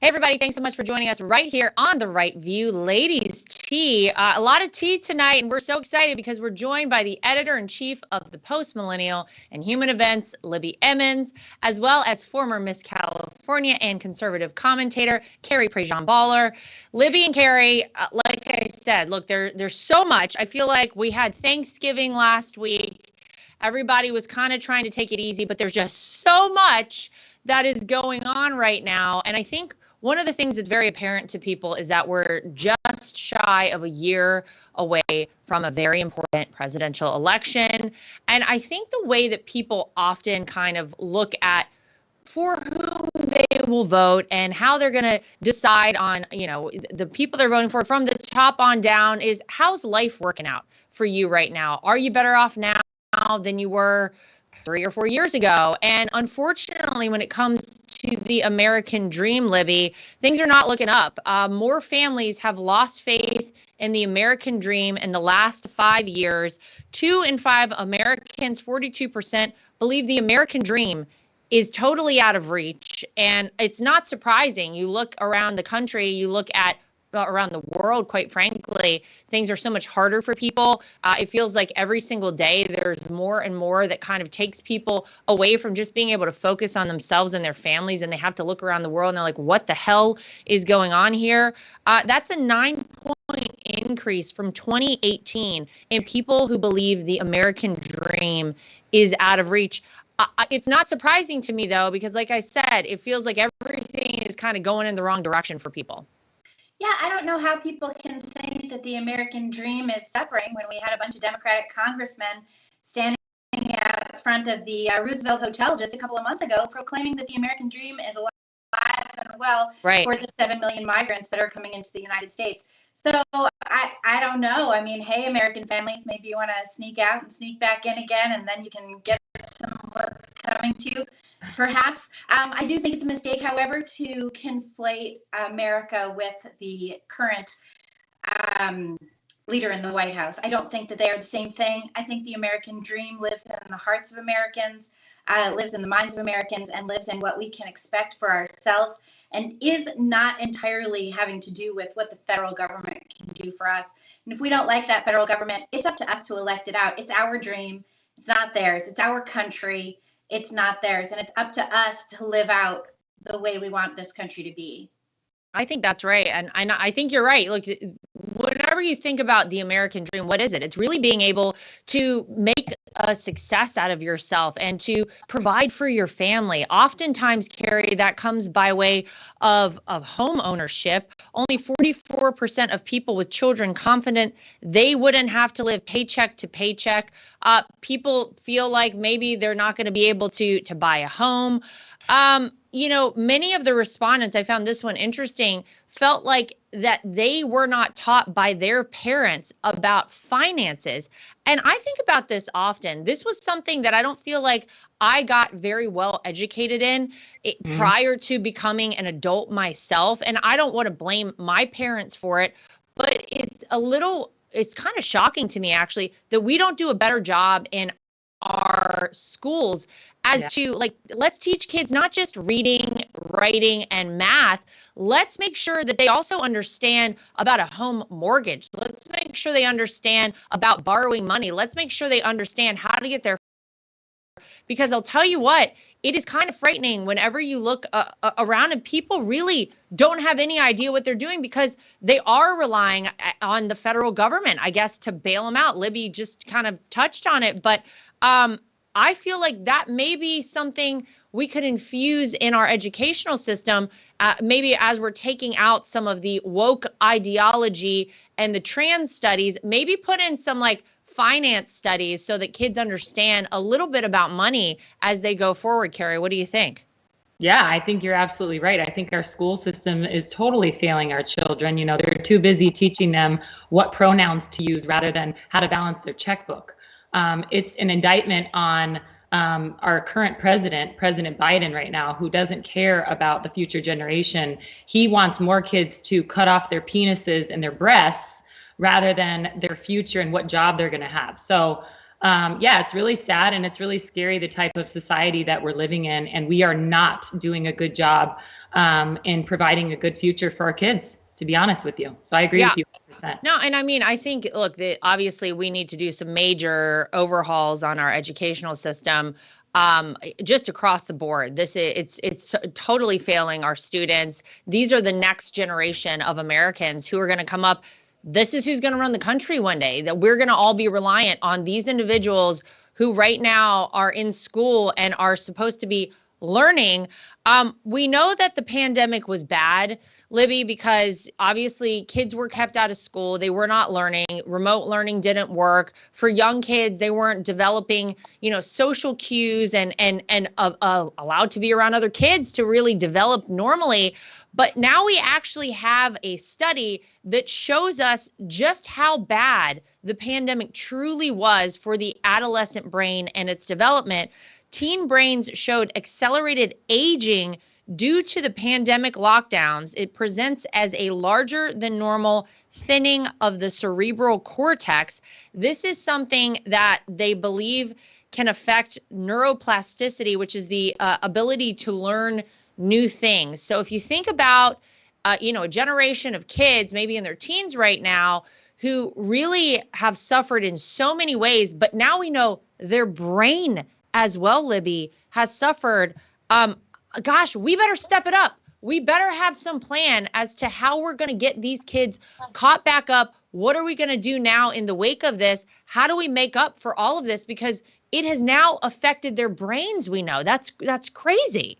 Hey, everybody. Thanks so much for joining us right here on The Right View. Ladies tea. A lot of tea tonight, and we're so excited because we're joined by the editor-in-chief of the Post-Millennial and Human Events, Libby Emmons, as well as former Miss California and conservative commentator, Carrie Prejean Boller. Libby and Carrie, like I said, look, there's so much. I feel like we had Thanksgiving last week. Everybody was kind of trying to take it easy, but there's just so much that is going on right now. And I think one of the things that's very apparent to people is that we're just shy of a year away from a very important presidential election. And I think the way that people often kind of look at for whom they will vote and how they're going to decide on, the people they're voting for from the top on down is, how's life working out for you right now? Are you better off now than you were 3 or 4 years ago? And unfortunately, when it comes to the American dream, Libby, things are not looking up. More families have lost faith in the American dream in the last 5 years. 2 in 5 Americans, 42%, believe the American dream is totally out of reach. And it's not surprising. You look around the country, you look at around the world, quite frankly, things are so much harder for people. It feels like every single day there's more and more that kind of takes people away from just being able to focus on themselves and their families, and they have to look around the world and they're like, what the hell is going on here? That's a 9-point increase from 2018 in people who believe the American dream is out of reach. It's not surprising to me, though, because like I said, it feels like everything is kind of going in the wrong direction for people. Yeah, I don't know how people can think that the American dream is suffering when we had a bunch of Democratic congressmen standing out front of the Roosevelt Hotel just a couple of months ago proclaiming that the American dream is alive and well for the 7 million migrants that are coming into the United States. So I don't know. I mean, hey, American families, maybe you want to sneak out and sneak back in again, and then you can get some of what's coming to you. Perhaps. I do think it's a mistake, however, to conflate America with the current leader in the White House. I don't think that they are the same thing. I think the American dream lives in the hearts of Americans, lives in the minds of Americans, and lives in what we can expect for ourselves, and is not entirely having to do with what the federal government can do for us. And if we don't like that federal government, it's up to us to elect it out. It's our dream. It's not theirs. It's our country. It's not theirs. And it's up to us to live out the way we want this country to be. I think that's right. And I think you're right. Look, whenever you think about the American dream, what is it? It's really being able to make a success out of yourself and to provide for your family. Oftentimes, Carrie, that comes by way of home ownership. Only 44% of people with children confident they wouldn't have to live paycheck to paycheck. People feel like maybe they're not going to be able to buy a home. Many of the respondents, I found this one interesting, felt like that they were not taught by their parents about finances. And I think about this often. This was something that I don't feel like I got very well educated in prior to becoming an adult myself. And I don't want to blame my parents for it, but it's kind of shocking to me, actually, that we don't do a better job in our schools as to, like, let's teach kids not just reading, writing, and math. Let's make sure that they also understand about a home mortgage. Let's make sure they understand about borrowing money. Let's make sure they understand how to get their, because I'll tell you what, it is kind of frightening whenever you look around and people really don't have any idea what they're doing because they are relying on the federal government, I guess, to bail them out. Libby just kind of touched on it, but I feel like that may be something we could infuse in our educational system, maybe as we're taking out some of the woke ideology and the trans studies, maybe put in some like finance studies so that kids understand a little bit about money as they go forward. Carrie, what do you think? Yeah, I think you're absolutely right. I think our school system is totally failing our children. They're too busy teaching them what pronouns to use rather than how to balance their checkbook. It's an indictment on our current President Biden right now, who doesn't care about the future generation. He wants more kids to cut off their penises and their breasts rather than their future and what job they're going to have. So Yeah, it's really sad and it's really scary, the type of society that we're living in. And we are not doing a good job in providing a good future for our kids, to be honest with you. So I agree with you 100%. No, and I mean, I think, look, obviously we need to do some major overhauls on our educational system, just across the board. It's totally failing our students. These are the next generation of Americans who are going to come up. This is who's going to run the country one day, that we're going to all be reliant on these individuals who right now are in school and are supposed to be learning. We know that the pandemic was bad, Libby, because obviously kids were kept out of school. They were not learning. Remote learning didn't work. For young kids, they weren't developing, social cues and allowed to be around other kids to really develop normally. But now we actually have a study that shows us just how bad the pandemic truly was for the adolescent brain and its development. Teen brains showed accelerated aging due to the pandemic lockdowns. It presents as a larger than normal thinning of the cerebral cortex. This is something that they believe can affect neuroplasticity, which is the ability to learn new things. So if you think about, a generation of kids, maybe in their teens right now, who really have suffered in so many ways, but now we know their brain as well, Libby, has suffered. Gosh, we better step it up. We better have some plan as to how we're going to get these kids caught back up. What are we going to do now in the wake of this? How do we make up for all of this? Because it has now affected their brains. We know that's crazy.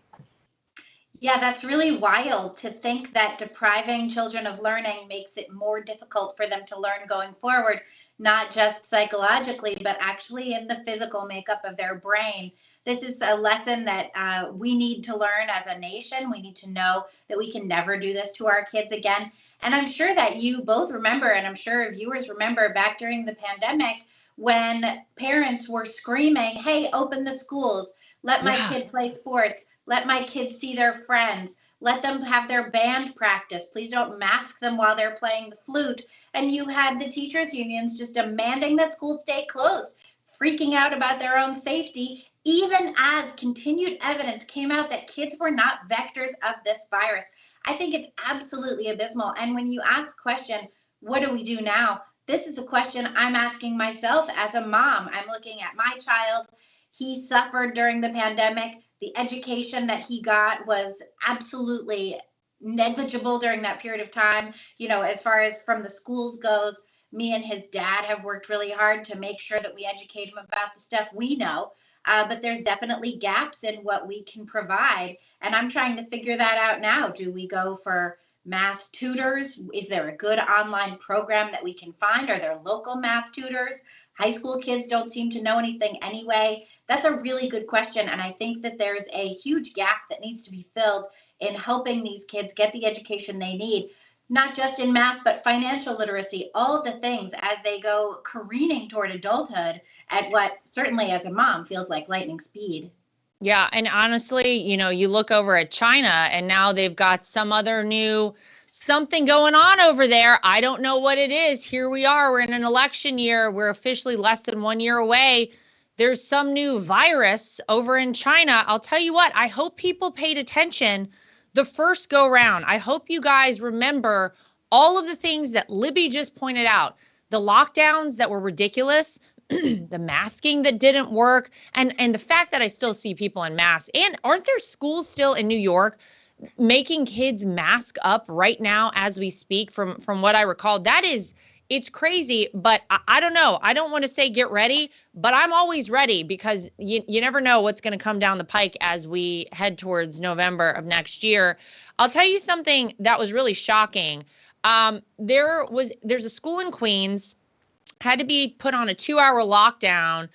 Yeah, that's really wild to think that depriving children of learning makes it more difficult for them to learn going forward, not just psychologically, but actually in the physical makeup of their brain. This is a lesson that we need to learn as a nation. We need to know that we can never do this to our kids again. And I'm sure that you both remember, and I'm sure viewers remember back during the pandemic when parents were screaming, hey, open the schools, let my kid play sports. Let my kids see their friends. Let them have their band practice. Please don't mask them while they're playing the flute. And you had the teachers' unions just demanding that schools stay closed, freaking out about their own safety, even as continued evidence came out that kids were not vectors of this virus. I think it's absolutely abysmal. And when you ask the question, what do we do now? This is a question I'm asking myself as a mom. I'm looking at my child. He suffered during the pandemic. The education that he got was absolutely negligible during that period of time. As far as from the schools goes, me and his dad have worked really hard to make sure that we educate him about the stuff we know. But there's definitely gaps in what we can provide. And I'm trying to figure that out now. Do we go for math tutors? Is there a good online program that we can find? Are there local math tutors? High school kids don't seem to know anything anyway. That's a really good question. And I think that there's a huge gap that needs to be filled in helping these kids get the education they need, not just in math, but financial literacy, all the things as they go careening toward adulthood at what certainly as a mom feels like lightning speed. Yeah. And honestly, you look over at China and now they've got some other new something going on over there. I don't know what it is. Here we are. We're in an election year. We're officially less than 1 year away. There's some new virus over in China. I'll tell you what, I hope people paid attention the first go round. I hope you guys remember all of the things that Libby just pointed out, the lockdowns that were ridiculous, the masking that didn't work, and the fact that I still see people in masks. And aren't there schools still in New York making kids mask up right now as we speak? From what I recall, it's crazy. But I don't know. I don't want to say get ready, but I'm always ready because you never know what's going to come down the pike as we head towards November of next year. I'll tell you something that was really shocking. There's a school in Queens had to be put on a 2-hour lockdown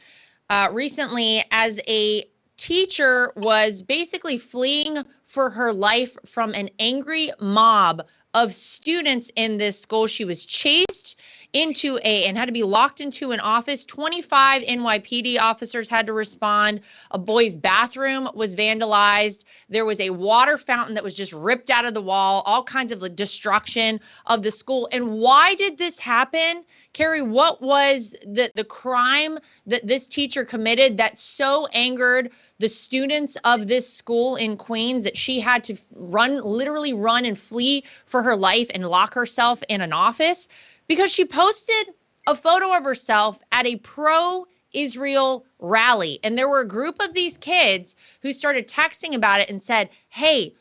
recently as a teacher was basically fleeing for her life from an angry mob of students in this school. She was chased and had to be locked into an office. 25 NYPD officers had to respond. A boy's bathroom was vandalized. There was a water fountain that was just ripped out of the wall, all kinds of destruction of the school. And why did this happen? Carrie, what was the crime that this teacher committed that so angered the students of this school in Queens that she had to literally run and flee for her life and lock herself in an office? Because she posted a photo of herself at a pro-Israel rally. And there were a group of these kids who started texting about it and said, hey,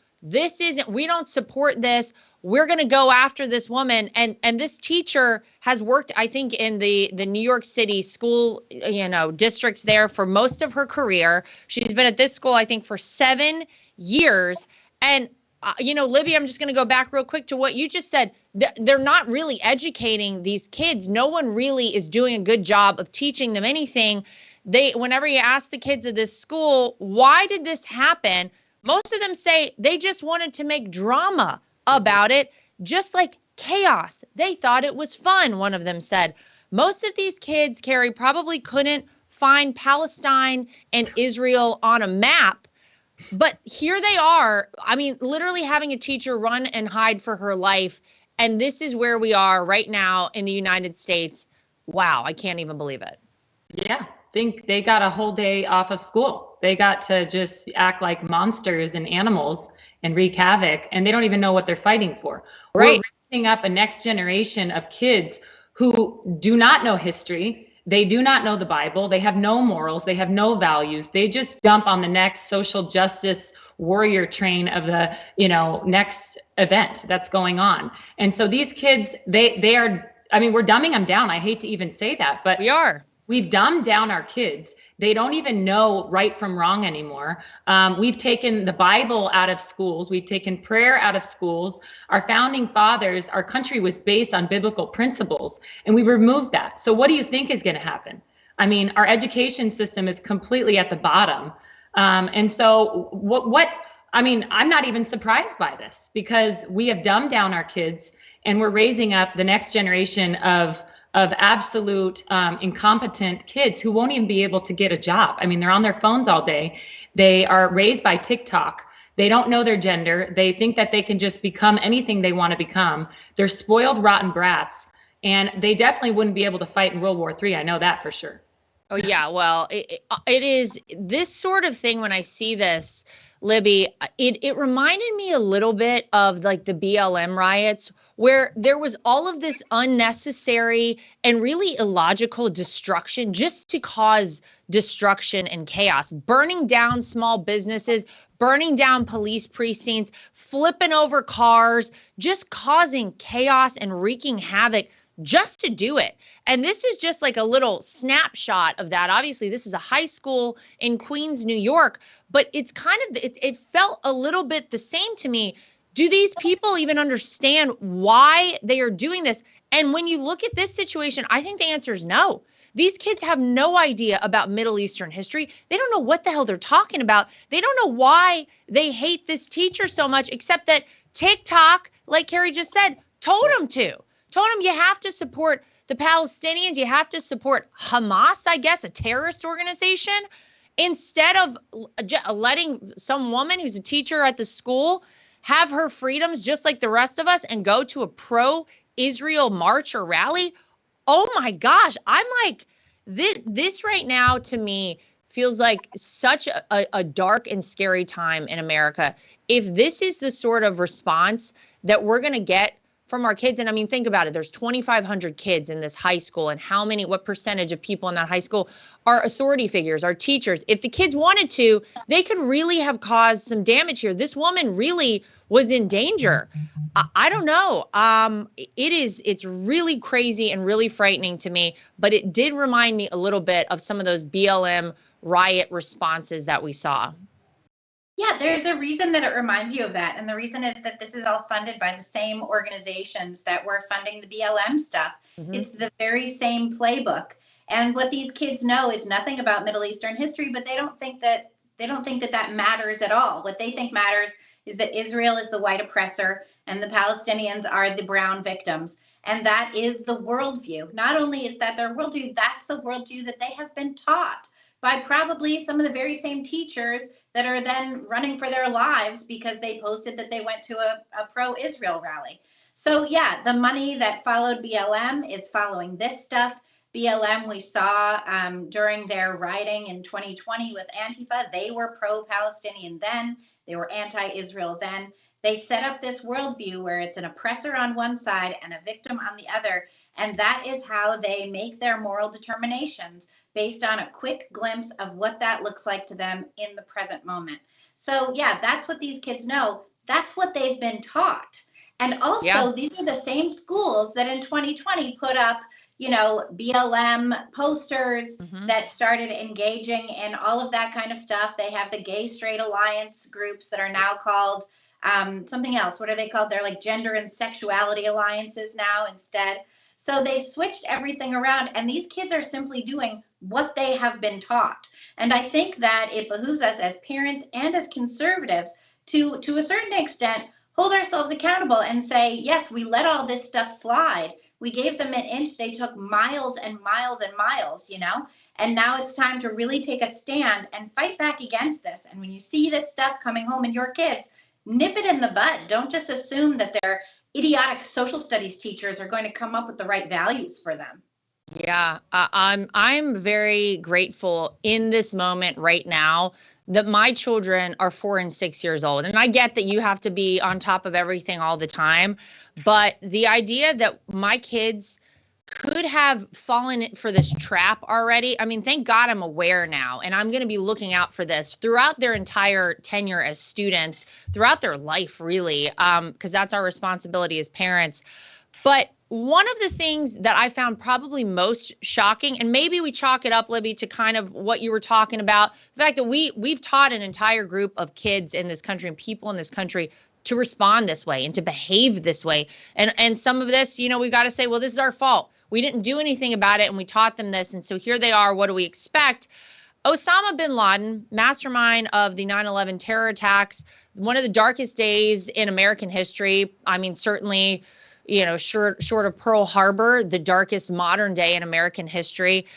we don't support this. We're going to go after this woman. And this teacher has worked, I think, in the New York City school, districts there for most of her career. She's been at this school, I think, for 7 years. And Libby, I'm just going to go back real quick to what you just said. They're not really educating these kids. No one really is doing a good job of teaching them anything. Whenever you ask the kids of this school, why did this happen? Most of them say they just wanted to make drama about it, just like chaos. They thought it was fun, one of them said. Most of these kids, Carrie, probably couldn't find Palestine and Israel on a map. But here they are, literally having a teacher run and hide for her life. And this is where we are right now in the United States. Wow, I can't even believe it. Yeah, I think they got a whole day off of school. They got to just act like monsters and animals and wreak havoc, and they don't even know what they're fighting for. Right. We're raising up a next generation of kids who do not know history. They do not know the Bible. They have no morals. They have no values. They just jump on the next social justice warrior train of the, next event that's going on. And so these kids, they are, we're dumbing them down. I hate to even say that, but we've dumbed down our kids. They don't even know right from wrong anymore. We've taken the Bible out of schools. We've taken prayer out of schools. Our founding fathers, our country was based on biblical principles, and we've removed that. So what do you think is going to happen? Our education system is completely at the bottom. And so I'm not even surprised by this, because we have dumbed down our kids, and we're raising up the next generation of absolute incompetent kids who won't even be able to get a job. They're on their phones all day. They are raised by TikTok. They don't know their gender. They think that they can just become anything they want to become. They're spoiled, rotten brats, and they definitely wouldn't be able to fight in World War III. I know that for sure. Oh, yeah. Well, it is this sort of thing. When I see this, Libby, it reminded me a little bit of like the BLM riots, where there was all of this unnecessary and really illogical destruction just to cause destruction and chaos, burning down small businesses, burning down police precincts, flipping over cars, just causing chaos and wreaking havoc just to do it. And this is just like a little snapshot of that. Obviously, this is a high school in Queens, New York, but it's kind of, it felt a little bit the same to me. Do these people even understand why they are doing this? And when you look at this situation, I think the answer is no. These kids have no idea about Middle Eastern history. They don't know what the hell they're talking about. They don't know why they hate this teacher so much, except that TikTok, like Carrie just said, told them you have to support the Palestinians. You have to support Hamas, I guess, a terrorist organization, instead of letting some woman who's a teacher at the school have her freedoms just like the rest of us and go to a pro-Israel march or rally. Oh my gosh. I'm like, this right now to me feels like such a dark and scary time in America. If this is the sort of response that we're going to get from our kids, and think about it, there's 2,500 kids in this high school, and what percentage of people in that high school are authority figures, are teachers. If the kids wanted to, they could really have caused some damage here. This woman really was in danger. I don't know. It's really crazy and really frightening to me, but it did remind me a little bit of some of those BLM riot responses that we saw. Yeah, there's a reason that it reminds you of that. And the reason is that this is all funded by the same organizations that were funding the BLM stuff. Mm-hmm. It's the very same playbook. And what these kids know is nothing about Middle Eastern history, but they don't think that that matters at all. What they think matters is that Israel is the white oppressor and the Palestinians are the brown victims. And that is the worldview. Not only is that their worldview, that's the worldview that they have been taught by probably some of the very same teachers that are then running for their lives because they posted that they went to a pro-Israel rally. So yeah, the money that followed BLM is following this stuff. BLM, we saw during their rioting in 2020 with Antifa, they were pro-Palestinian then, they were anti-Israel then. They set up this worldview where it's an oppressor on one side and a victim on the other, and that is how they make their moral determinations based on a quick glimpse of what that looks like to them in the present moment. So yeah, that's what these kids know. That's what they've been taught. And also, these are the same schools that in 2020 put up, you know, BLM posters that started engaging in all of that kind of stuff. They have the gay straight alliance groups that are now called something else. What are they called? They're like gender and sexuality alliances now instead. So they've switched everything around, and these kids are simply doing what they have been taught. And I think that it behooves us as parents and as conservatives to a certain extent, hold ourselves accountable and say, yes, we let all this stuff slide. We gave them an inch, they took miles and miles and miles, you know, and now it's time to really take a stand and fight back against this. And when you see this stuff coming home in your kids, nip it in the bud. Don't just assume that their idiotic social studies teachers are going to come up with the right values for them. Yeah, I'm very grateful in this moment right now that my children are 4 and 6 years old. And I get that you have to be on top of everything all the time. But the idea that my kids could have fallen for this trap already. I mean, thank God I'm aware now, and I'm going to be looking out for this throughout their entire tenure as students, throughout their life, really, because that's our responsibility as parents. But one of the things that I found probably most shocking, and maybe we chalk it up, Libby, to kind of what you were talking about, the fact that we've taught an entire group of kids in this country and people in this country to respond this way and to behave this way. And some of this, you know, we've got to say, well, this is our fault. We didn't do anything about it, and we taught them this. And so here they are. What do we expect? Osama bin Laden, mastermind of the 9/11 terror attacks, one of the darkest days in American history. I mean, certainly, you know, short of Pearl Harbor, the darkest modern day in American history.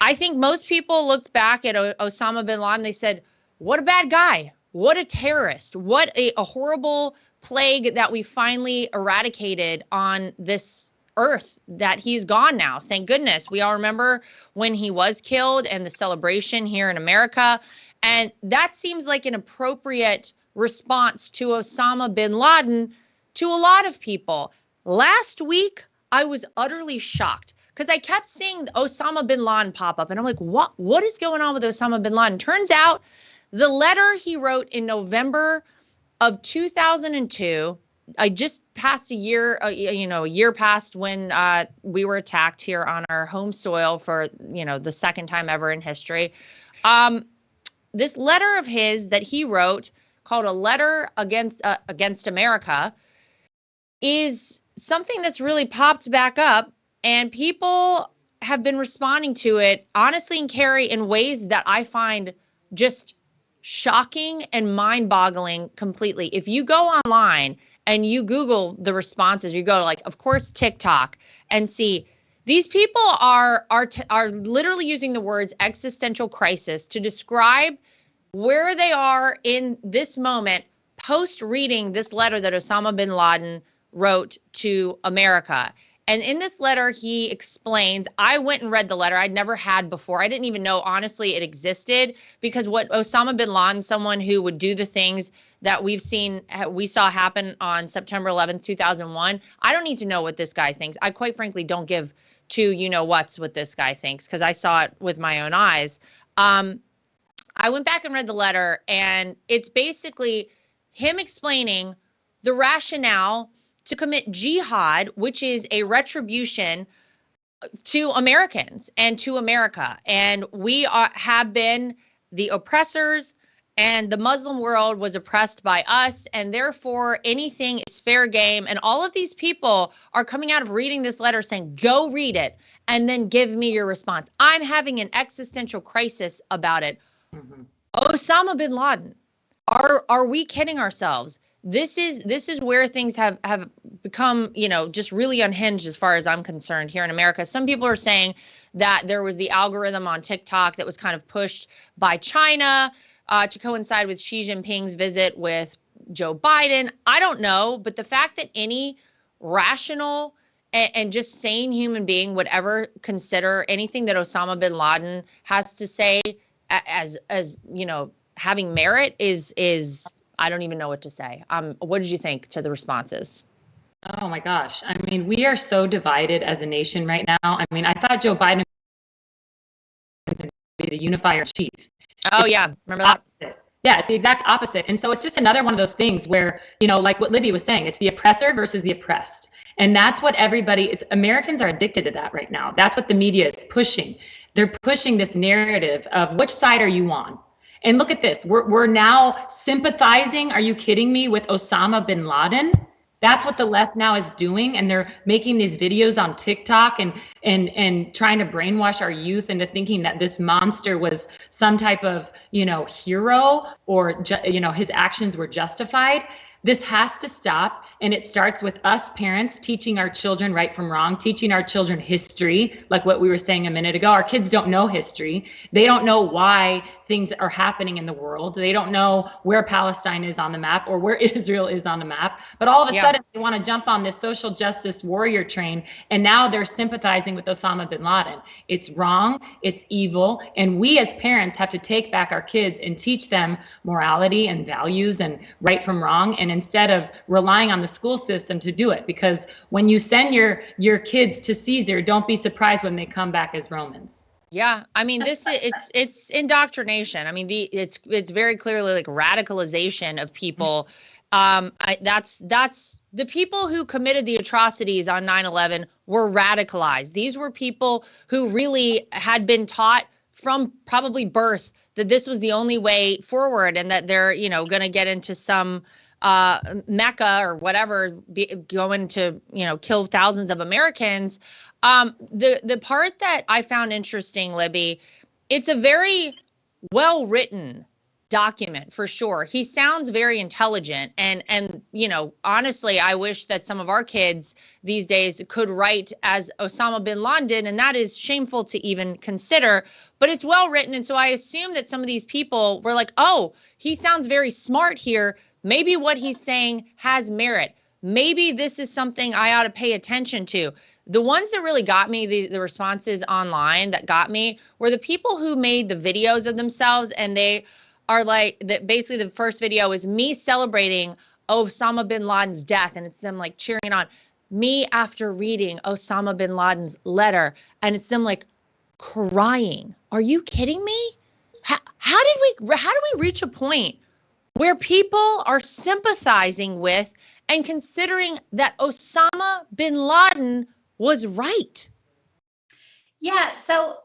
I think most people looked back at Osama bin Laden. They said, what a bad guy. What a terrorist. What a horrible plague that we finally eradicated on this earth, that he's gone now. Thank goodness. We all remember when he was killed and the celebration here in America. And that seems like an appropriate response to Osama bin Laden to a lot of people. Last week, I was utterly shocked because I kept seeing Osama bin Laden pop up. And I'm like, what is going on with Osama bin Laden? Turns out the letter he wrote in November of 2002, I just passed a year, a year past when we were attacked here on our home soil for, the second time ever in history. This letter of his that he wrote, called A Letter Against America, is something that's really popped back up, and people have been responding to it, honestly, and Carrie, in ways that I find just shocking and mind-boggling completely. If you go online and you Google the responses, you go to, of course, TikTok, and see these people are literally using the words existential crisis to describe where they are in this moment post reading this letter that Osama bin Laden wrote to America. And in this letter, he explains, I went and read the letter. I'd never had before. I didn't even know, honestly, it existed, because what Osama bin Laden, someone who would do the things that we saw happen on September 11th, 2001, I don't need to know what this guy thinks. I quite frankly don't give two what's what this guy thinks, because I saw it with my own eyes. I went back and read the letter, and it's basically him explaining the rationale to commit jihad, which is a retribution to Americans and to America. And we have been the oppressors, and the Muslim world was oppressed by us, and therefore anything is fair game. And all of these people are coming out of reading this letter saying, go read it and then give me your response. I'm having an existential crisis about it. Mm-hmm. Osama bin Laden, are we kidding ourselves? this is where things have become, just really unhinged as far as I'm concerned here in America. Some people are saying that there was the algorithm on TikTok that was kind of pushed by China to coincide with Xi Jinping's visit with Joe Biden. I don't know, but the fact that any rational and just sane human being would ever consider anything that Osama bin Laden has to say as having merit is I don't even know what to say. What did you think to the responses? Oh my gosh. I mean, we are so divided as a nation right now. I mean, I thought Joe Biden would be the unifier chief. Oh yeah, remember that? Opposite. Yeah, it's the exact opposite. And so it's just another one of those things where, like what Libby was saying, it's the oppressor versus the oppressed. And that's what Americans are addicted to that right now. That's what the media is pushing. They're pushing this narrative of which side are you on? And look at this. We're now sympathizing, are you kidding me, with Osama bin Laden? That's what the left now is doing. And they're making these videos on TikTok and trying to brainwash our youth into thinking that this monster was some type of, hero or, his actions were justified. This has to stop. And it starts with us parents teaching our children right from wrong, teaching our children history, like what we were saying a minute ago. Our kids don't know history. They don't know why things are happening in the world. They don't know where Palestine is on the map or where Israel is on the map. But all of a sudden, they want to jump on this social justice warrior train. And now they're sympathizing with Osama bin Laden. It's wrong. It's evil. And we as parents have to take back our kids and teach them morality and values and right from wrong. And instead of relying on the school system to do it, because when you send your kids to Caesar, don't be surprised when they come back as Romans. Yeah, I mean, it's indoctrination. I mean, it's very clearly like radicalization of people. That's the people who committed the atrocities on 9/11 were radicalized. These were people who really had been taught from probably birth that this was the only way forward, and that they're going to get into some Mecca or whatever, going to kill thousands of Americans. The part that I found interesting, Libby, it's a very well written document for sure. He sounds very intelligent, and honestly, I wish that some of our kids these days could write as Osama bin Laden, and that is shameful to even consider, but it's well written. And so I assume that some of these people were like, oh, he sounds very smart here. Maybe what he's saying has merit. Maybe this is something I ought to pay attention to. The ones that really got me, the responses online that got me, were the people who made the videos of themselves, and they are like, that basically the first video is me celebrating Osama bin Laden's death, and it's them like cheering on me after reading Osama bin Laden's letter, and it's them like crying. Are you kidding me? How do we reach a point where people are sympathizing with and considering that Osama bin Laden was right? Yeah, so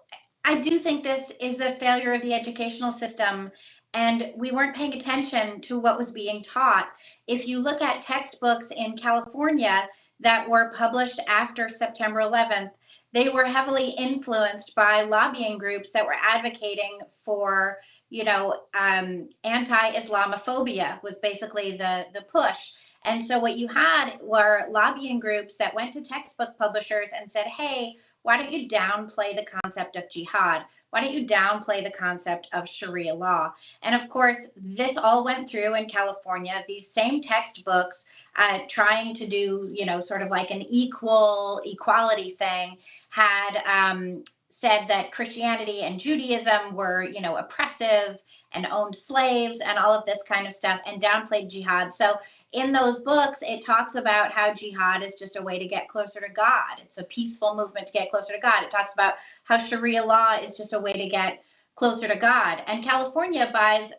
I do think this is a failure of the educational system, and we weren't paying attention to what was being taught. If you look at textbooks in California that were published after September 11th, they were heavily influenced by lobbying groups that were advocating for, anti-Islamophobia was basically the push. And so what you had were lobbying groups that went to textbook publishers and said, hey, why don't you downplay the concept of jihad? Why don't you downplay the concept of Sharia law? And of course, this all went through in California. These same textbooks trying to do, sort of like an equality thing had said that Christianity and Judaism were, oppressive and owned slaves and all of this kind of stuff, and downplayed jihad. So in those books, it talks about how jihad is just a way to get closer to God. It's a peaceful movement to get closer to God. It talks about how Sharia law is just a way to get closer to God. And California buys,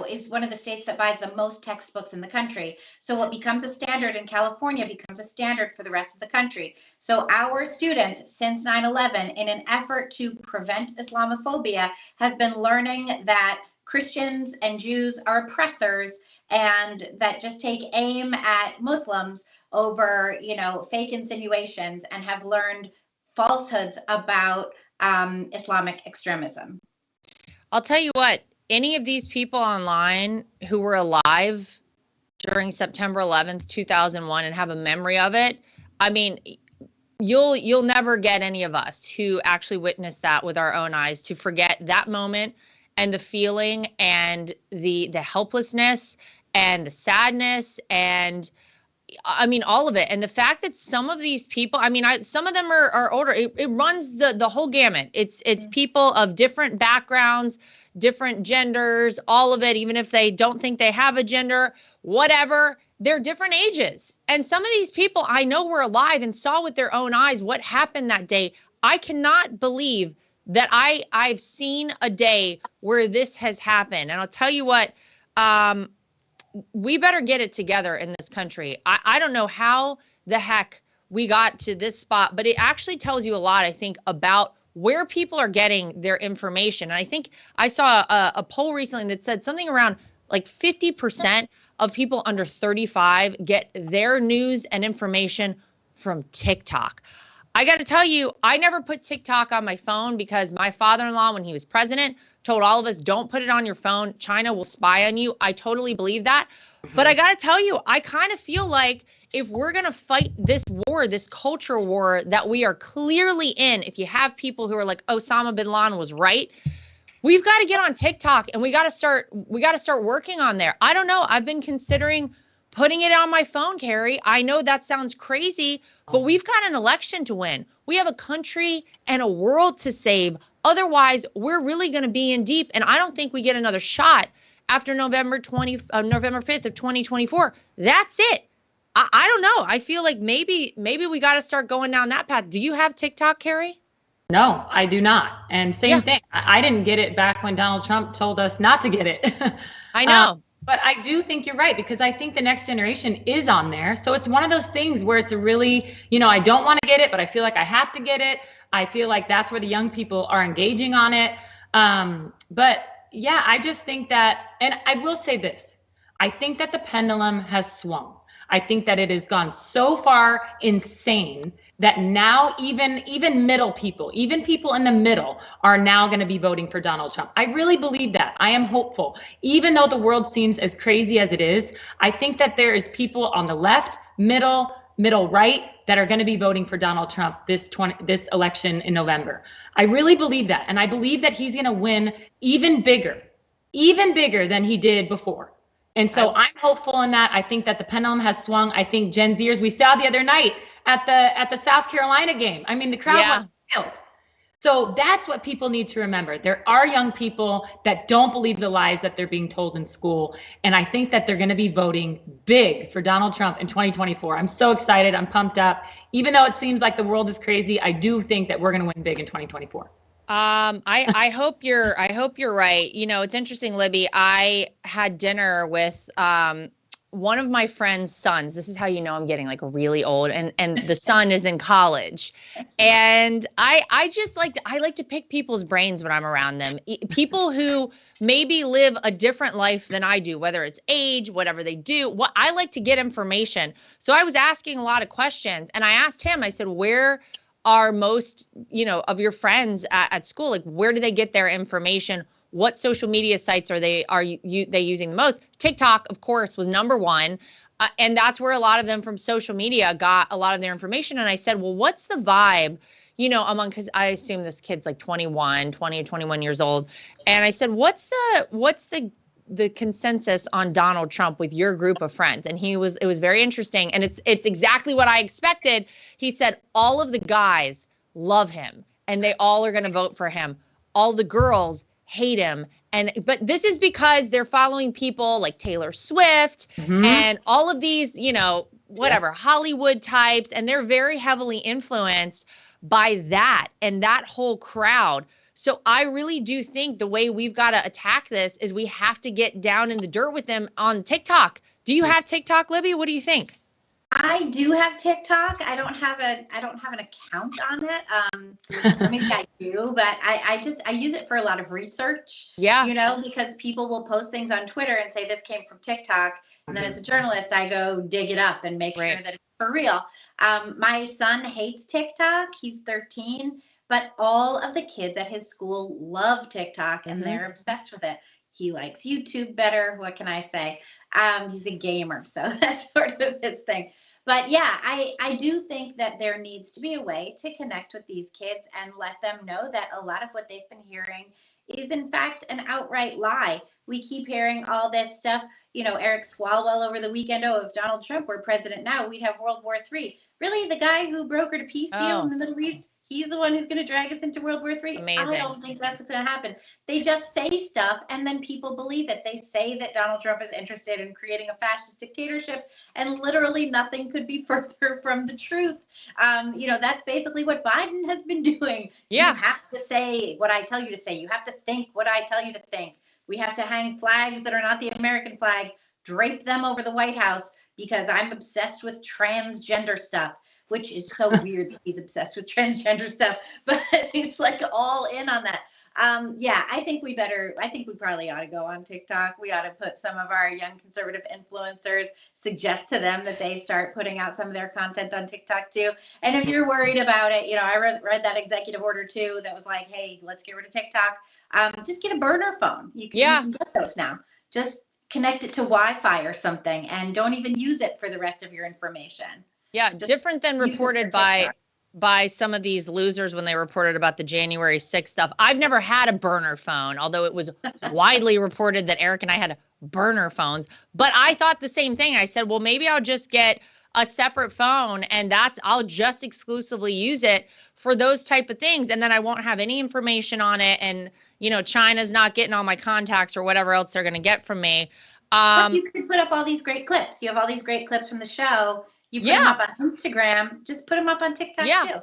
is one of the states that buys the most textbooks in the country. So what becomes a standard in California becomes a standard for the rest of the country. So our students since 9/11, in an effort to prevent Islamophobia, have been learning that Christians and Jews are oppressors, and that just take aim at Muslims over, fake insinuations, and have learned falsehoods about Islamic extremism. I'll tell you what, any of these people online who were alive during September 11th, 2001 and have a memory of it, I mean, you'll never get any of us who actually witnessed that with our own eyes to forget that moment and the feeling and the helplessness and the sadness and I mean, all of it. And the fact that some of these people, I mean, some of them are older. It runs the whole gamut. It's people of different backgrounds, different genders, all of it, even if they don't think they have a gender, whatever, they're different ages. And some of these people I know were alive and saw with their own eyes what happened that day. I cannot believe that I've seen a day where this has happened. And I'll tell you what, we better get it together in this country. I don't know how the heck we got to this spot, but it actually tells you a lot, I think, about where people are getting their information. And I think I saw a poll recently that said something around like 50% of people under 35 get their news and information from TikTok. I got to tell you, I never put TikTok on my phone because my father-in-law, when he was president, told all of us, don't put it on your phone. China will spy on you. I totally believe that. But I got to tell you, I kind of feel like if we're going to fight this war, this culture war that we are clearly in, if you have people who are like, Osama bin Laden was right, we've got to get on TikTok and we got to start working on there. I don't know. I've been considering putting it on my phone, Carrie. I know that sounds crazy, but we've got an election to win. We have a country and a world to save. Otherwise, we're really going to be in deep. And I don't think we get another shot after November 5th of 2024. That's it. I don't know. I feel like maybe we got to start going down that path. Do you have TikTok, Carrie? No, I do not. And same thing. I didn't get it back when Donald Trump told us not to get it. I know. But I do think you're right, because I think the next generation is on there. So it's one of those things where it's a really, I don't want to get it, but I feel like I have to get it. I feel like that's where the young people are engaging on it. But yeah, I just think that, and I will say this, I think that the pendulum has swung. I think that it has gone so far insane that now even middle people, even people in the middle are now going to be voting for Donald Trump. I really believe that. I am hopeful. Even though the world seems as crazy as it is, I think that there is people on the left, middle right that are going to be voting for Donald Trump this election in November. I really believe that. And I believe that he's going to win even bigger than he did before. And so I'm hopeful in that. I think that the pendulum has swung. I think Gen Zers, we saw the other night at the South Carolina game. I mean, the crowd was wild. So that's what people need to remember. There are young people that don't believe the lies that they're being told in school. And I think that they're going to be voting big for Donald Trump in 2024. I'm so excited. I'm pumped up. Even though it seems like the world is crazy, I do think that we're going to win big in 2024. I hope you're right. It's interesting, Libby. I had dinner with one of my friend's sons. This is how you know I'm getting like really old, and the son is in college. And I like to pick people's brains when I'm around them. People who maybe live a different life than I do, whether it's age, whatever they do. I like to get information. So I was asking a lot of questions, and I asked him, I said, where are most, of your friends at school? Like, where do they get their information? What social media sites are they using the most? TikTok, of course, was number one. And that's where a lot of them from social media got a lot of their information. And I said, well, what's the vibe, because I assume this kid's like 20 or 21 years old. And I said, what's the consensus on Donald Trump with your group of friends? And it was very interesting. And it's exactly what I expected. He said, all of the guys love him and they all are going to vote for him. All the girls hate him. But this is because they're following people like Taylor Swift and all of these, Hollywood types. And they're very heavily influenced by that and that whole crowd. So I really do think the way we've got to attack this is we have to get down in the dirt with them on TikTok. Do you have TikTok, Libby? What do you think? I do have TikTok. I don't have an account on it. Maybe I do, but I use it for a lot of research. Yeah. Because people will post things on Twitter and say this came from TikTok, and then as a journalist, I go dig it up and make sure that it's for real. My son hates TikTok. He's 13. But all of the kids at his school love TikTok and they're obsessed with it. He likes YouTube better. What can I say? He's a gamer, so that's sort of his thing. But yeah, I do think that there needs to be a way to connect with these kids and let them know that a lot of what they've been hearing is in fact an outright lie. We keep hearing all this stuff. Eric Swalwell over the weekend, oh, if Donald Trump were president now, we'd have World War III. Really, the guy who brokered a peace deal in the Middle East, he's the one who's going to drag us into World War III? Amazing. I don't think that's what's going to happen. They just say stuff and then people believe it. They say that Donald Trump is interested in creating a fascist dictatorship, and literally nothing could be further from the truth. That's basically what Biden has been doing. Yeah. You have to say what I tell you to say. You have to think what I tell you to think. We have to hang flags that are not the American flag, drape them over the White House because I'm obsessed with transgender stuff, which is so weird that he's obsessed with transgender stuff, but he's like all in on that. I think we probably ought to go on TikTok. We ought to put some of our young conservative influencers, suggest to them that they start putting out some of their content on TikTok too. And if you're worried about it, I read that executive order too that was like, hey, let's get rid of TikTok. Just get a burner phone. You can get those now. Just connect it to Wi-Fi or something and don't even use it for the rest of your information. Yeah, different than reported by some of these losers when they reported about the January 6th stuff. I've never had a burner phone, although it was widely reported that Eric and I had burner phones. But I thought the same thing. I said, well, maybe I'll just get a separate phone and I'll just exclusively use it for those type of things. And then I won't have any information on it. And, China's not getting all my contacts or whatever else they're going to get from me. But you can put up all these great clips. You have all these great clips from the show. You put them up on Instagram. Just put them up on TikTok too.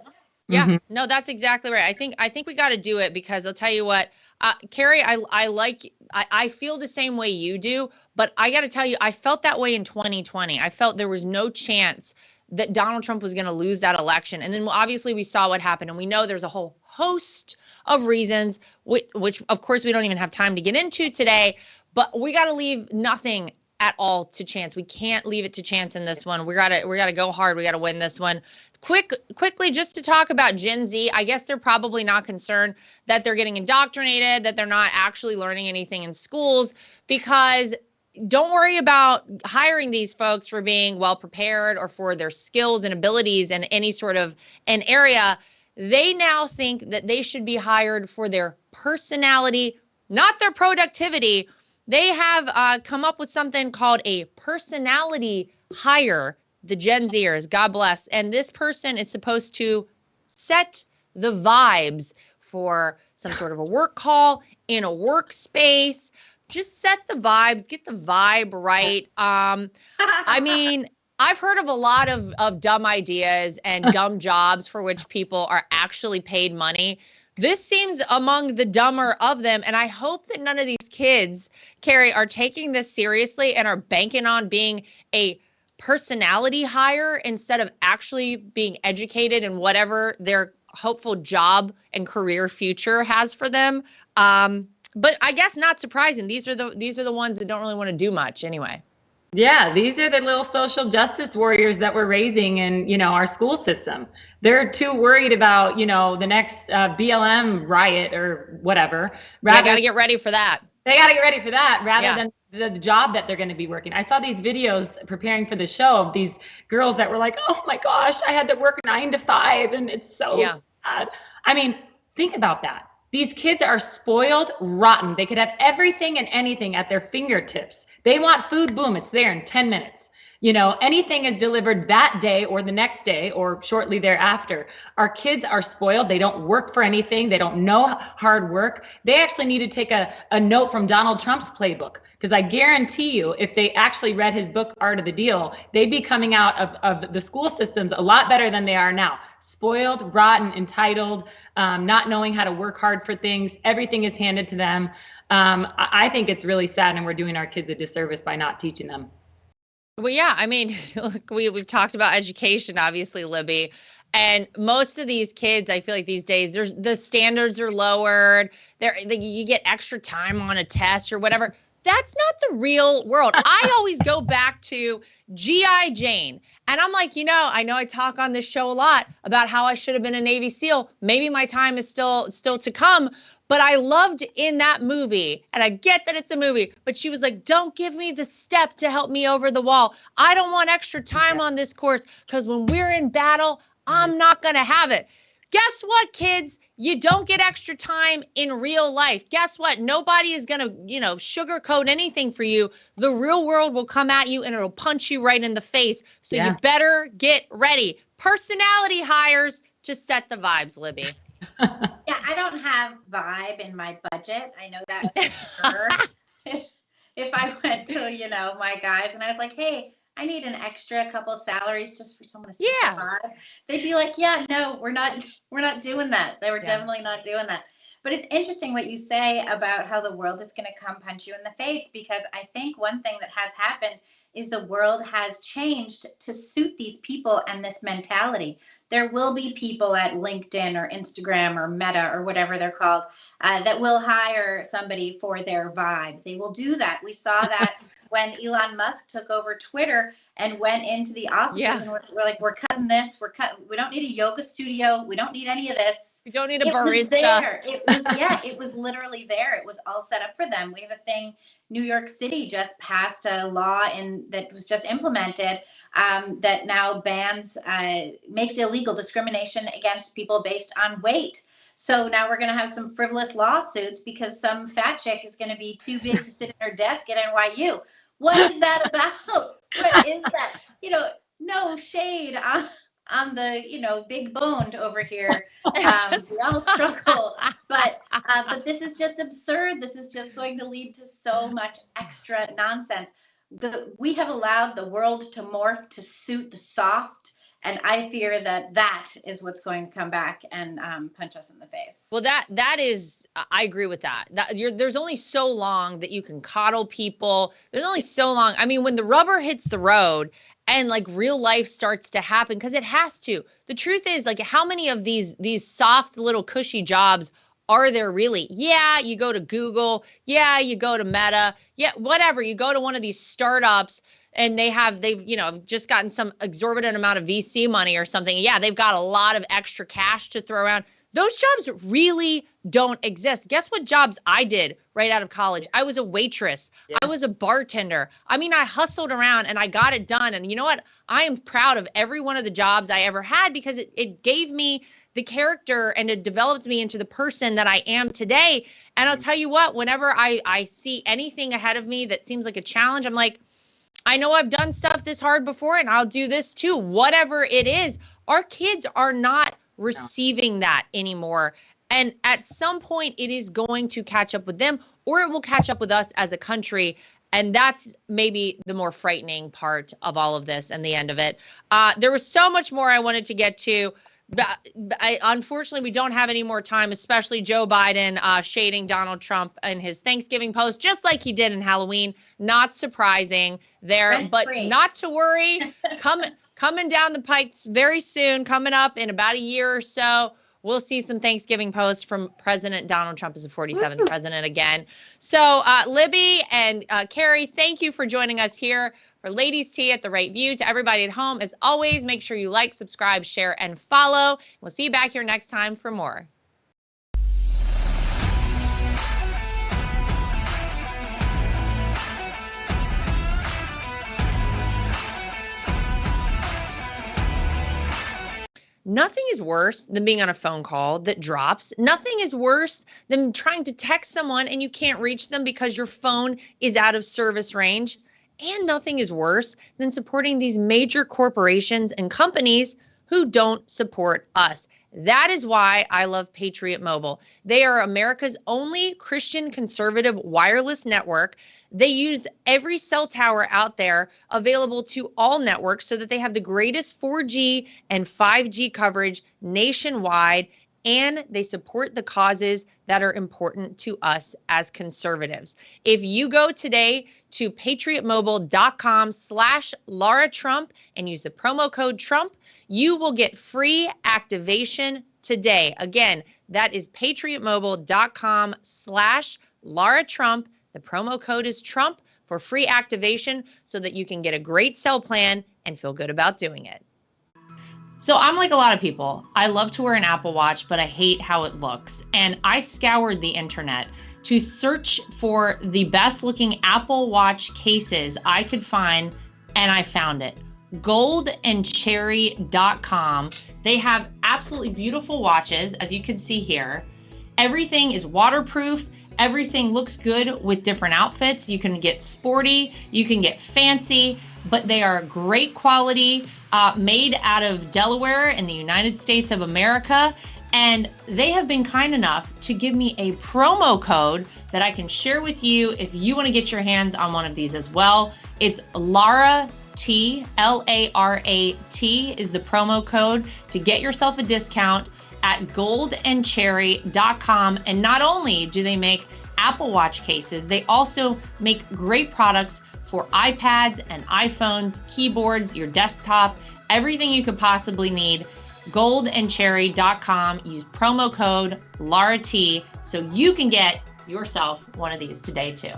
Yeah, no, that's exactly right. I think we got to do it because I'll tell you what, Carrie, I feel the same way you do, but I got to tell you, I felt that way in 2020. I felt there was no chance that Donald Trump was going to lose that election. And then obviously we saw what happened, and we know there's a whole host of reasons, which of course we don't even have time to get into today, but we got to leave nothing at all to chance. We can't leave it to chance in this one. We gotta go hard. We gotta win this one. Quickly, just to talk about Gen Z, I guess they're probably not concerned that they're getting indoctrinated, that they're not actually learning anything in schools, because don't worry about hiring these folks for being well prepared or for their skills and abilities in any sort of an area. They now think that they should be hired for their personality, not their productivity. They have come up with something called a personality hire, the Gen Zers, God bless. And this person is supposed to set the vibes for some sort of a work call in a workspace. Just set the vibes, get the vibe right. I mean, I've heard of a lot of dumb ideas and dumb jobs for which people are actually paid money. This seems among the dumber of them, and I hope that none of these kids, Carrie, are taking this seriously and are banking on being a personality hire instead of actually being educated in whatever their hopeful job and career future has for them. But I guess not surprising. These are the ones that don't really want to do much anyway. Yeah, these are the little social justice warriors that we're raising in, our school system. They're too worried about, the next BLM riot or whatever. They got to get ready for that. They got to get ready for that rather than the job that they're going to be working. I saw these videos preparing for the show of these girls that were like, oh my gosh, I had to work 9 to 5 and it's so sad. I mean, think about that. These kids are spoiled rotten. They could have everything and anything at their fingertips. They want food, boom, it's there in 10 minutes. Anything is delivered that day or the next day or shortly thereafter. Our kids are spoiled. They don't work for anything. They don't know hard work. They actually need to take a note from Donald Trump's playbook, because I guarantee you, if they actually read his book, Art of the Deal, they'd be coming out of the school systems a lot better than they are now. Spoiled, rotten, entitled, not knowing how to work hard for things. Everything is handed to them. I think it's really sad, and we're doing our kids a disservice by not teaching them. Well, yeah, I mean, look, we've talked about education, obviously, Libby, and most of these kids, I feel like these days, the standards are lowered. You get extra time on a test or whatever. That's not the real world. I always go back to G.I. Jane. And I'm like, I know I talk on this show a lot about how I should have been a Navy SEAL. Maybe my time is still to come. But I loved in that movie, and I get that it's a movie, but she was like, don't give me the step to help me over the wall. I don't want extra time on this course because when we're in battle, I'm not going to have it. Guess what, kids? You don't get extra time in real life. Guess what? Nobody is going to, sugarcoat anything for you. The real world will come at you and it'll punch you right in the face. So you better get ready. Personality hires to set the vibes, Libby. Yeah, I don't have vibe in my budget. I know that for sure. If I went to, my guys and I was like, hey, I need an extra couple salaries just for someone to survive. They'd be like, yeah, no, we're not doing that. They were definitely not doing that. But it's interesting what you say about how the world is going to come punch you in the face, because I think one thing that has happened is the world has changed to suit these people and this mentality. There will be people at LinkedIn or Instagram or Meta or whatever they're called that will hire somebody for their vibes. They will do that. We saw that when Elon Musk took over Twitter and went into the offices and we're like, we're cutting this. We don't need a yoga studio. We don't need any of this. We don't need a barista. It was there. It was literally there. It was all set up for them. We have a thing. New York City just passed a law that was just implemented that now makes illegal discrimination against people based on weight. So now we're going to have some frivolous lawsuits because some fat chick is going to be too big to sit at her desk at NYU. What is that about? What is that? No shade on the big boned over here. We all struggle, but this is just absurd. This is just going to lead to so much extra nonsense. We have allowed the world to morph to suit the soft, and I fear that is what's going to come back and punch us in the face. Well, that is, I agree with that. There's only so long that you can coddle people. There's only so long. I mean, when the rubber hits the road and like real life starts to happen, because it has to. The truth is, like, how many of these soft little cushy jobs are there really? Yeah, you go to Google. Yeah, you go to Meta. Yeah, whatever. You go to one of these startups and they've just gotten some exorbitant amount of VC money or something. Yeah, they've got a lot of extra cash to throw around. Those jobs really don't exist. Guess what jobs I did right out of college? I was a waitress. Yeah. I was a bartender. I mean, I hustled around and I got it done. And you know what? I am proud of every one of the jobs I ever had, because it gave me the character and it developed me into the person that I am today. And I'll tell you what, whenever I see anything ahead of me that seems like a challenge, I'm like, I know I've done stuff this hard before and I'll do this too, whatever it is. Our kids are not receiving that anymore. And at some point it is going to catch up with them, or it will catch up with us as a country. And that's maybe the more frightening part of all of this and the end of it. There was so much more I wanted to get to. But unfortunately, we don't have any more time, especially Joe Biden shading Donald Trump in his Thanksgiving post, just like he did in Halloween. Not surprising there, but not to worry. Coming down the pike very soon, coming up in about a year or so, we'll see some Thanksgiving posts from President Donald Trump as the 47th president again. So Libby and Carrie, thank you for joining us here for Ladies Tea at The Right View. To everybody at home, as always, make sure you like, subscribe, share, and follow. We'll see you back here next time for more. Nothing is worse than being on a phone call that drops. Nothing is worse than trying to text someone and you can't reach them because your phone is out of service range. And nothing is worse than supporting these major corporations and companies who don't support us. That is why I love Patriot Mobile. They are America's only Christian conservative wireless network. They use every cell tower out there available to all networks so that they have the greatest 4G and 5G coverage nationwide, and they support the causes that are important to us as conservatives. If you go today to patriotmobile.com/Lara Trump and use the promo code Trump, you will get free activation today. Again, that is patriotmobile.com/Lara Trump The promo code is Trump for free activation so that you can get a great cell plan and feel good about doing it. So I'm like a lot of people. I love to wear an Apple Watch, but I hate how it looks. And I scoured the internet to search for the best looking Apple Watch cases I could find, and I found it. goldandcherry.com. They have absolutely beautiful watches, as you can see here. Everything is waterproof. Everything looks good with different outfits. You can get sporty, you can get fancy, but they are great quality, made out of Delaware in the United States of America. And they have been kind enough to give me a promo code that I can share with you if you want to get your hands on one of these as well. It's Lara T, L-A-R-A-T is the promo code to get yourself a discount at goldandcherry.com. And not only do they make Apple Watch cases, they also make great products for iPads and iPhones, keyboards, your desktop, everything you could possibly need. Goldandcherry.com. Use promo code LARAT so you can get yourself one of these today too.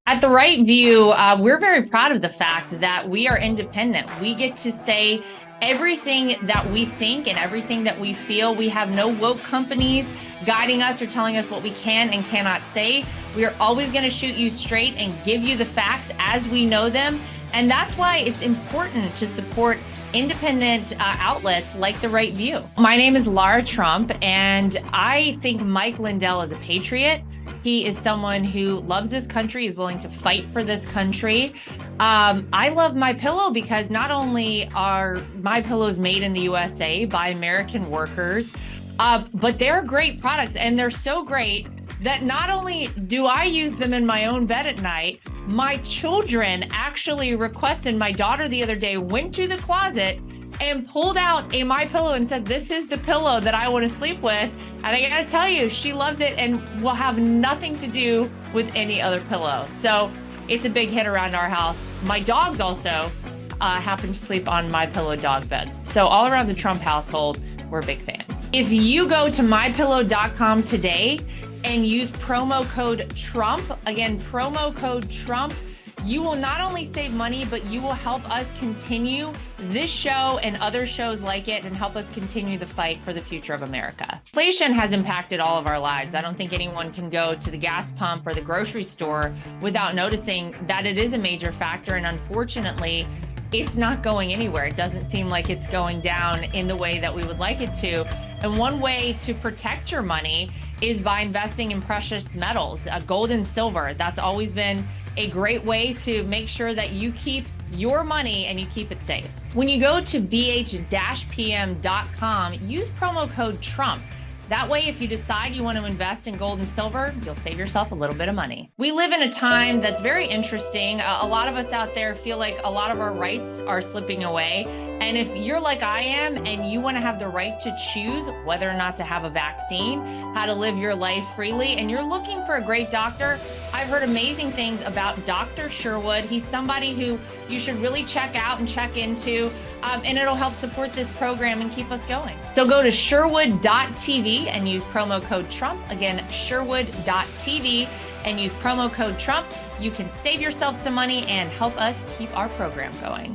At The Right View, we're very proud of the fact that we are independent. We get to say everything that we think and everything that we feel. We have no woke companies guiding us or telling us what we can and cannot say. We are always going to shoot you straight and give you the facts as we know them. And that's why it's important to support independent outlets like The Right View. My name is Lara Trump, and I think Mike Lindell is a patriot. He is someone who loves this country, is willing to fight for this country. I love MyPillow because not only are MyPillows made in the USA by American workers, but they're great products, and they're so great that not only do I use them in my own bed at night, my children actually requested. My daughter the other day went to the closet and pulled out a MyPillow and said, "This is the pillow that I want to sleep with." And I gotta tell you, she loves it and will have nothing to do with any other pillow. So it's a big hit around our house. My dogs also happen to sleep on MyPillow dog beds. So all around the Trump household, we're big fans. If you go to mypillow.com today and use promo code Trump, again, promo code Trump, you will not only save money, but you will help us continue this show and other shows like it and help us continue the fight for the future of America. Inflation has impacted all of our lives. I don't think anyone can go to the gas pump or the grocery store without noticing that it is a major factor. And unfortunately, it's not going anywhere. It doesn't seem like it's going down in the way that we would like it to. And one way to protect your money is by investing in precious metals, gold and silver. That's always been a great way to make sure that you keep your money and you keep it safe. When you go to bh-pm.com, use promo code Trump. That way, if you decide you want to invest in gold and silver, you'll save yourself a little bit of money. We live in a time that's very interesting. A lot of us out there feel like a lot of our rights are slipping away. And if you're like I am and you want to have the right to choose whether or not to have a vaccine, how to live your life freely, and you're looking for a great doctor, I've heard amazing things about Dr. Sherwood. He's somebody who you should really check out and check into, and it'll help support this program and keep us going. So go to sherwood.tv and use promo code Trump. Again, sherwood.tv and use promo code Trump. You can save yourself some money and help us keep our program going.